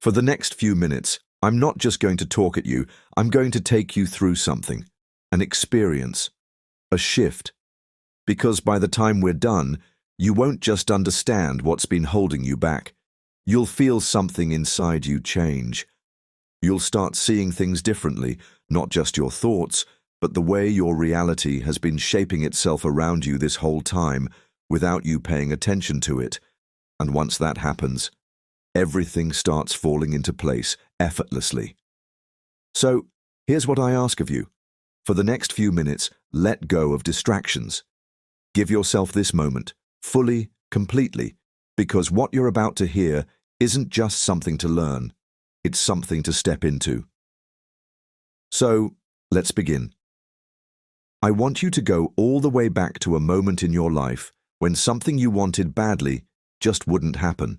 For the next few minutes, I'm not just going to talk at you, I'm going to take you through something, an experience, a shift. Because by the time we're done, you won't just understand what's been holding you back. You'll feel something inside you change. You'll start seeing things differently, not just your thoughts, but the way your reality has been shaping itself around you this whole time without you paying attention to it. And once that happens, everything starts falling into place effortlessly. So, here's what I ask of you. For the next few minutes, let go of distractions. Give yourself this moment, fully, completely, because what you're about to hear isn't just something to learn, it's something to step into. So, let's begin. I want you to go all the way back to a moment in your life when something you wanted badly just wouldn't happen.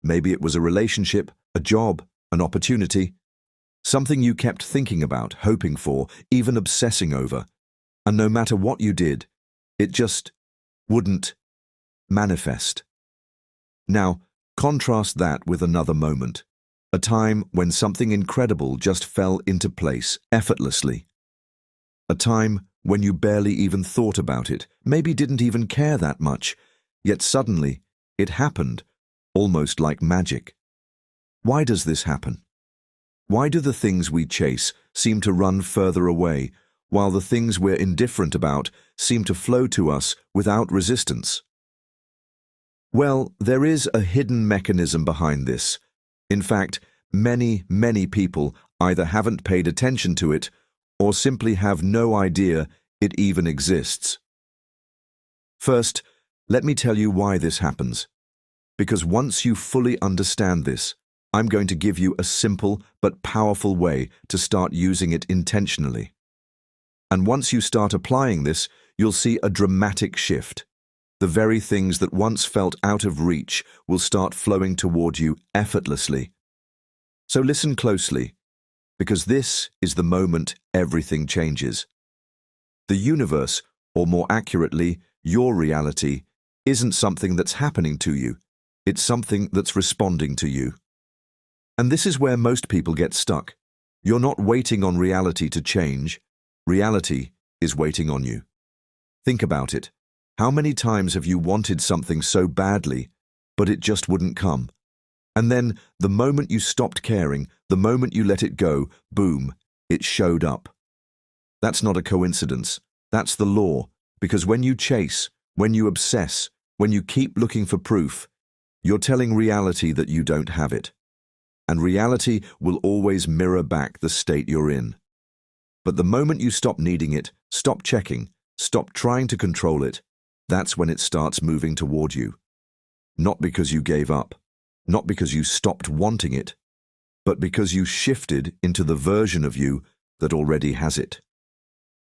Maybe it was a relationship, a job, an opportunity, something you kept thinking about, hoping for, even obsessing over. And no matter what you did, it just wouldn't manifest. Now, contrast that with another moment, a time when something incredible just fell into place effortlessly. A time when you barely even thought about it, maybe didn't even care that much, yet suddenly it happened, almost like magic. Why does this happen? Why do the things we chase seem to run further away, while the things we're indifferent about seem to flow to us without resistance? Well, there is a hidden mechanism behind this. In fact, many people either haven't paid attention to it or simply have no idea it even exists. First, let me tell you why this happens. Because once you fully understand this, I'm going to give you a simple but powerful way to start using it intentionally. And once you start applying this, you'll see a dramatic shift. The very things that once felt out of reach will start flowing toward you effortlessly. So listen closely, because this is the moment everything changes. The universe, or more accurately, your reality, isn't something that's happening to you. It's something that's responding to you. And this is where most people get stuck. You're not waiting on reality to change. Reality is waiting on you. Think about it. How many times have you wanted something so badly, but it just wouldn't come? And then, the moment you stopped caring, the moment you let it go, boom, it showed up. That's not a coincidence. That's the law. Because when you chase, when you obsess, when you keep looking for proof, you're telling reality that you don't have it. And reality will always mirror back the state you're in. But the moment you stop needing it, stop checking, stop trying to control it, that's when it starts moving toward you. Not because you gave up, not because you stopped wanting it, but because you shifted into the version of you that already has it.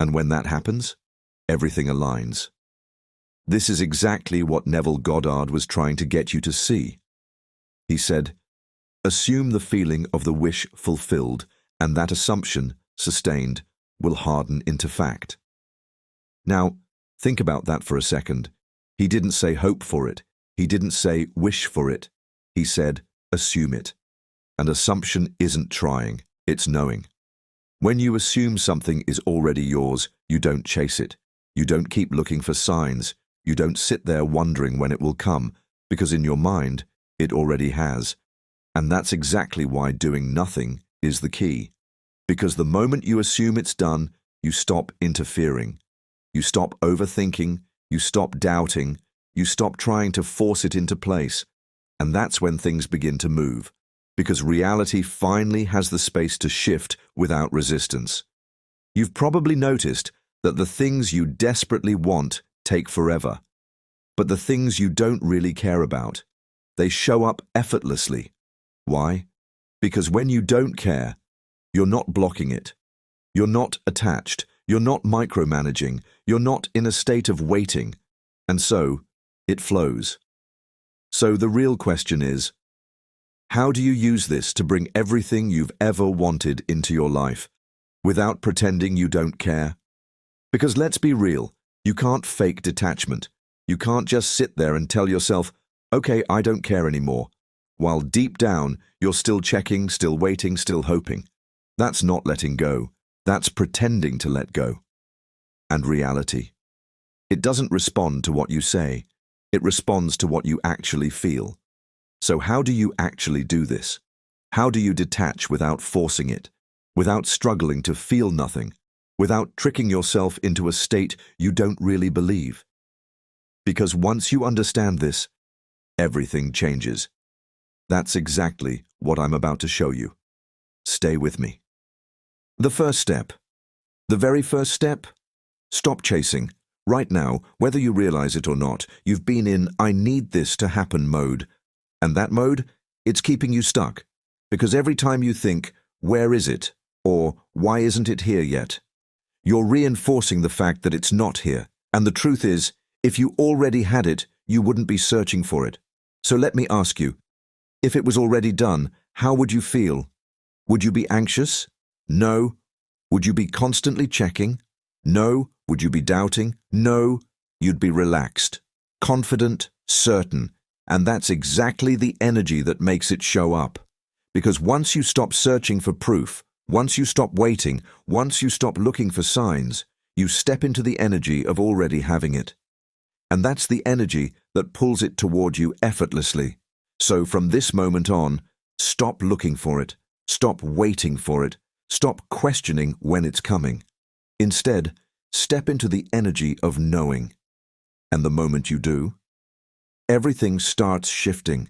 And when that happens, everything aligns. This is exactly what Neville Goddard was trying to get you to see. He said, assume the feeling of the wish fulfilled, and that assumption, sustained, will harden into fact. Now, think about that for a second. He didn't say hope for it. He didn't say wish for it. He said, assume it. And assumption isn't trying, it's knowing. When you assume something is already yours, you don't chase it. You don't keep looking for signs. You don't sit there wondering when it will come, because in your mind, it already has. And that's exactly why doing nothing is the key. Because the moment you assume it's done, you stop interfering. You stop overthinking, you stop doubting, you stop trying to force it into place. And that's when things begin to move. Because reality finally has the space to shift without resistance. You've probably noticed that the things you desperately want take forever. But the things you don't really care about, they show up effortlessly. Why? Because when you don't care, you're not blocking it. You're not attached. You're not micromanaging. You're not in a state of waiting. And so, it flows. So the real question is, how do you use this to bring everything you've ever wanted into your life, without pretending you don't care? Because let's be real, you can't fake detachment. You can't just sit there and tell yourself, okay, I don't care anymore. while deep down you're still checking, still waiting, still hoping. That's not letting go. That's pretending to let go. And reality. It doesn't respond to what you say. It responds to what you actually feel. So how do you actually do this? How do you detach without forcing it, without struggling to feel nothing, without tricking yourself into a state you don't really believe? Because once you understand this, everything changes. That's exactly what I'm about to show you. Stay with me. The first step. The very first step? Stop chasing. Right now, whether you realize it or not, you've been in "I need this to happen" mode. And that mode, it's keeping you stuck. Because every time you think, "Where is it?" or "Why isn't it here yet?" you're reinforcing the fact that it's not here. And the truth is, if you already had it, you wouldn't be searching for it. So let me ask you, if it was already done, how would you feel? Would you be anxious? No. Would you be constantly checking? No. Would you be doubting? No. You'd be relaxed, confident, certain. And that's exactly the energy that makes it show up. Because once you stop searching for proof, once you stop waiting, once you stop looking for signs, you step into the energy of already having it. And that's the energy that pulls it toward you effortlessly. So from this moment on, stop looking for it, stop waiting for it, stop questioning when it's coming. Instead, step into the energy of knowing. And the moment you do, everything starts shifting.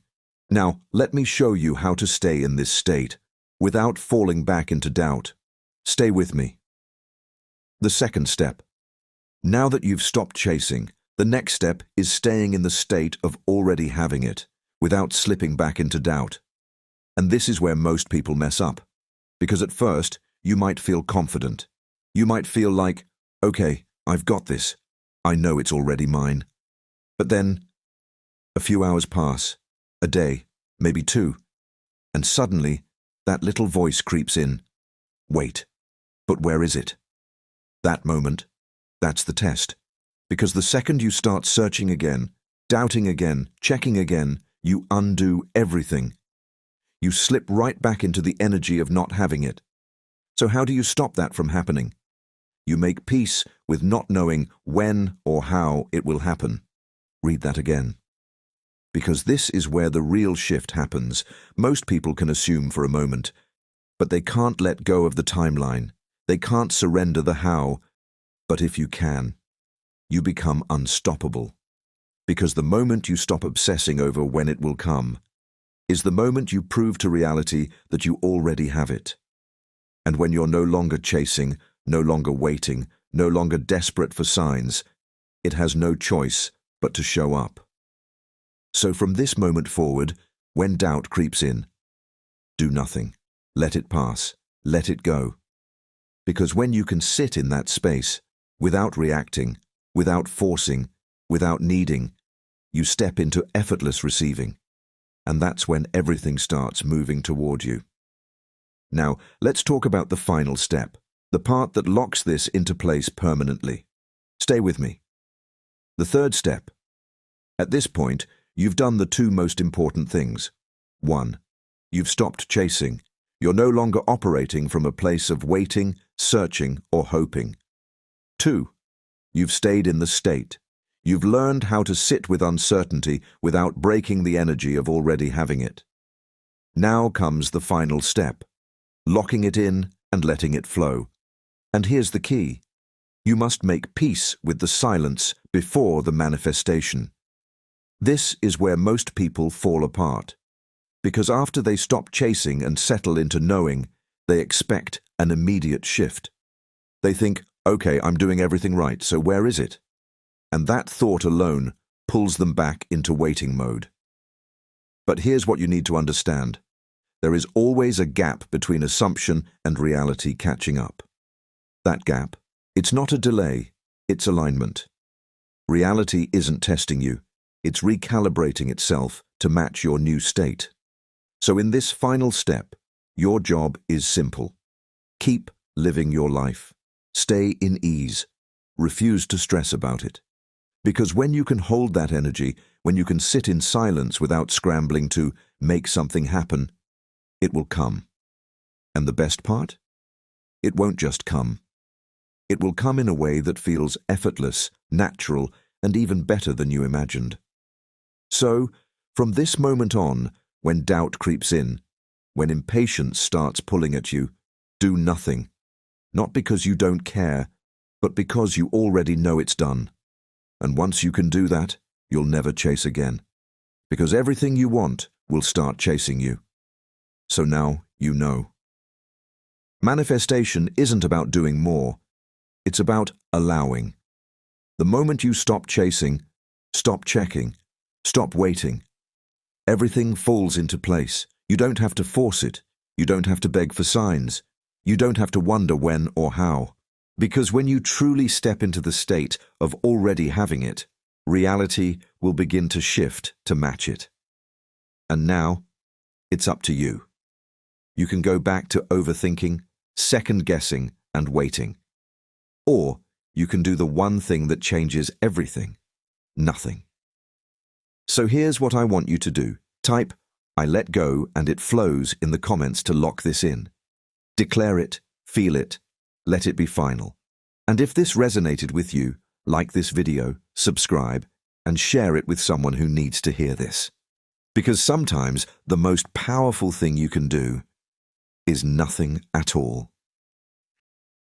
Now, let me show you how to stay in this state, without falling back into doubt. Stay with me. The second step. Now that you've stopped chasing, the next step is staying in the state of already having it, without slipping back into doubt. And this is where most people mess up. Because at first, you might feel confident. You might feel like, "Okay, I've got this. I know it's already mine." But then, a few hours pass, a day, maybe two, and suddenly, that little voice creeps in. Wait, but where is it? That moment, that's the test. Because the second you start searching again, doubting again, checking again, you undo everything. You slip right back into the energy of not having it. So how do you stop that from happening? You make peace with not knowing when or how it will happen. Read that again. Because this is where the real shift happens. Most people can assume for a moment, but they can't let go of the timeline. They can't surrender the how. But if you can, you become unstoppable. Because the moment you stop obsessing over when it will come is the moment you prove to reality that you already have it. And when you're no longer chasing, no longer waiting, no longer desperate for signs, it has no choice but to show up. So from this moment forward, when doubt creeps in, do nothing. Let it pass. Let it go. Because when you can sit in that space, without reacting, without forcing, without needing, you step into effortless receiving. And that's when everything starts moving toward you. Now, let's talk about the final step, the part that locks this into place permanently. Stay with me. The third step. At this point, you've done the two most important things. 1. You've stopped chasing. You're no longer operating from a place of waiting, searching, or hoping. 2. You've stayed in the state. You've learned how to sit with uncertainty without breaking the energy of already having it. Now comes the final step, locking it in and letting it flow. And here's the key. You must make peace with the silence before the manifestation. This is where most people fall apart. Because after they stop chasing and settle into knowing, they expect an immediate shift. They think, "Okay, I'm doing everything right, so where is it?" And that thought alone pulls them back into waiting mode. But here's what you need to understand. There is always a gap between assumption and reality catching up. That gap, it's not a delay, it's alignment. Reality isn't testing you, it's recalibrating itself to match your new state. So in this final step, your job is simple. Keep living your life. Stay in ease. Refuse to stress about it. Because when you can hold that energy, when you can sit in silence without scrambling to make something happen, it will come. And the best part? It won't just come. It will come in a way that feels effortless, natural, and even better than you imagined. So, from this moment on, when doubt creeps in, when impatience starts pulling at you, do nothing. Not because you don't care, but because you already know it's done. And once you can do that, you'll never chase again. Because everything you want will start chasing you. So now you know. Manifestation isn't about doing more. It's about allowing. The moment you stop chasing, stop checking, stop waiting, everything falls into place. You don't have to force it. You don't have to beg for signs. You don't have to wonder when or how. Because when you truly step into the state of already having it, reality will begin to shift to match it. And now, it's up to you. You can go back to overthinking, second-guessing, and waiting. Or you can do the one thing that changes everything: nothing. So here's what I want you to do. Type, "I let go and it flows" in the comments to lock this in. Declare it, feel it, let it be final. And if this resonated with you, like this video, subscribe, and share it with someone who needs to hear this. Because sometimes the most powerful thing you can do is nothing at all.